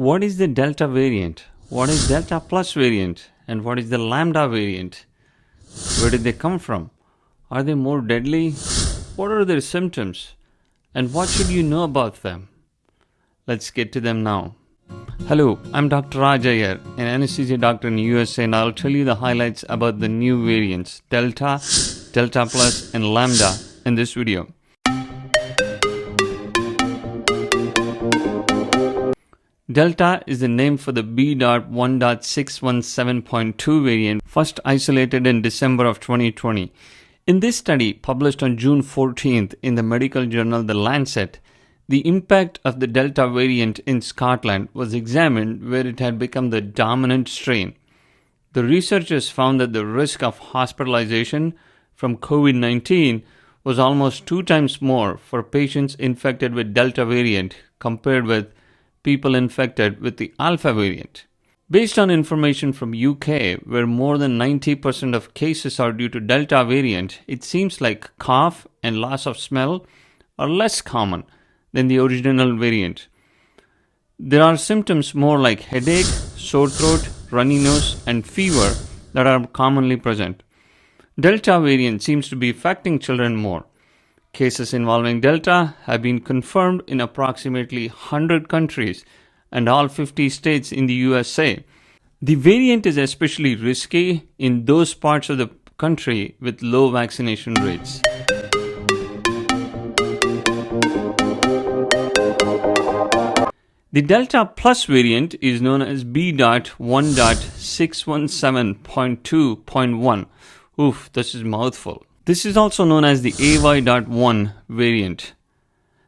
What is the Delta variant? What is Delta plus variant? And what is the Lambda variant? Where did they come from? Are they more deadly? What are their symptoms? And what should you know about them? Let's get to them now. Hello, I'm Dr. Raj Iyer, an anesthesia doctor in the USA, and I'll tell you the highlights about the new variants, Delta, Delta plus, and Lambda in this video. Delta is the name for the B.1.617.2 variant, first isolated in December of 2020. In this study, published on June 14th in the medical journal The Lancet, the impact of the Delta variant in Scotland was examined, where it had become the dominant strain. The researchers found that the risk of hospitalization from COVID-19 was almost 2 times more for patients infected with Delta variant compared with people infected with the Alpha variant. Based on information from UK, where more than 90% of cases are due to Delta variant, it seems like cough and loss of smell are less common than the original variant. There are symptoms more like headache, sore throat, runny nose, and fever that are commonly present. Delta variant seems to be affecting children more. Cases involving Delta have been confirmed in approximately 100 countries and all 50 states in the USA. The variant is especially risky in those parts of the country with low vaccination rates. The Delta plus variant is known as B.1.617.2.1. Oof, this is a mouthful. This is also known as the AY.1 variant.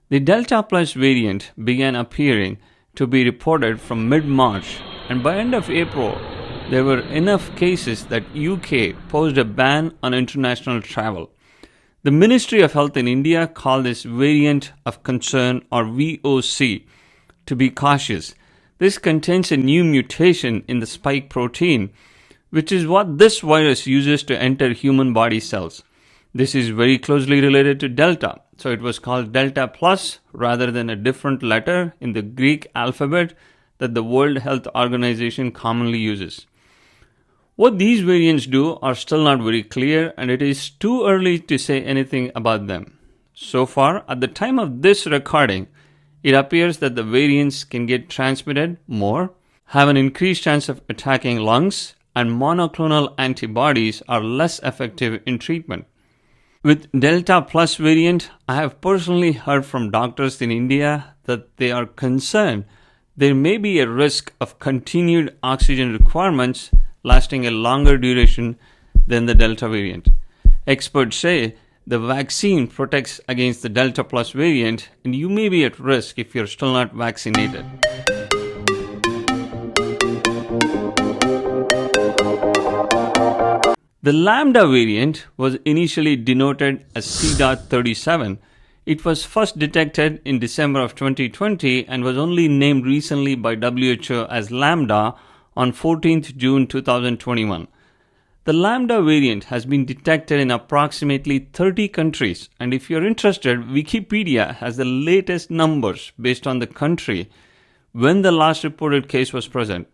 The Delta plus variant began appearing to be reported from mid-March, and by end of April, there were enough cases that UK posed a ban on international travel. The Ministry of Health in India called this variant of concern, or VOC, to be cautious. This contains a new mutation in the spike protein, which is what this virus uses to enter human body cells. This is very closely related to Delta, so it was called Delta plus rather than a different letter in the Greek alphabet that the World Health Organization commonly uses. What these variants do are still not very clear, and it is too early to say anything about them. So far, at the time of this recording, it appears that the variants can get transmitted more, have an increased chance of attacking lungs, and monoclonal antibodies are less effective in treatment. With Delta plus variant, I have personally heard from doctors in India that they are concerned there may be a risk of continued oxygen requirements lasting a longer duration than the Delta variant. Experts say the vaccine protects against the Delta plus variant, and you may be at risk if you're still not vaccinated. The Lambda variant was initially denoted as C.37. It was first detected in December of 2020 and was only named recently by WHO as Lambda on 14th June 2021. The Lambda variant has been detected in approximately 30 countries, and if you're interested, Wikipedia has the latest numbers based on the country when the last reported case was present.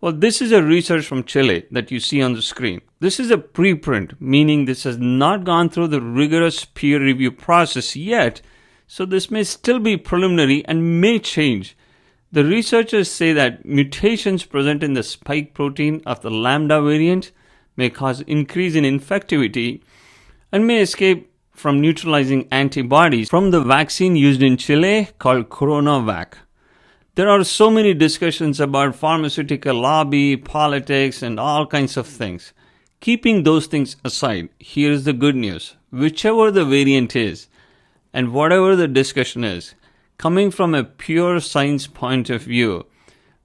Well, this is a research from Chile that you see on the screen. This is a preprint, meaning this has not gone through the rigorous peer review process yet, so this may still be preliminary and may change. The researchers say that mutations present in the spike protein of the Lambda variant may cause increase in infectivity and may escape from neutralizing antibodies from the vaccine used in Chile called CoronaVac. There are so many discussions about pharmaceutical lobby, politics, and all kinds of things. Keeping those things aside, here's the good news. Whichever the variant is, and whatever the discussion is, coming from a pure science point of view,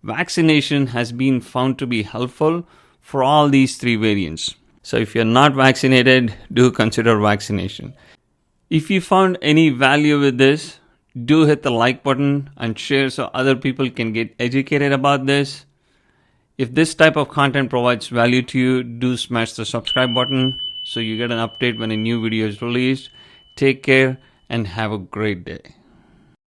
vaccination has been found to be helpful for all these 3 variants. So if you're not vaccinated, do consider vaccination. If you found any value with this, do hit the like button and share so other people can get educated about this. If this type of content provides value to you, do smash the subscribe button so you get an update when a new video is released. Take care and have a great day.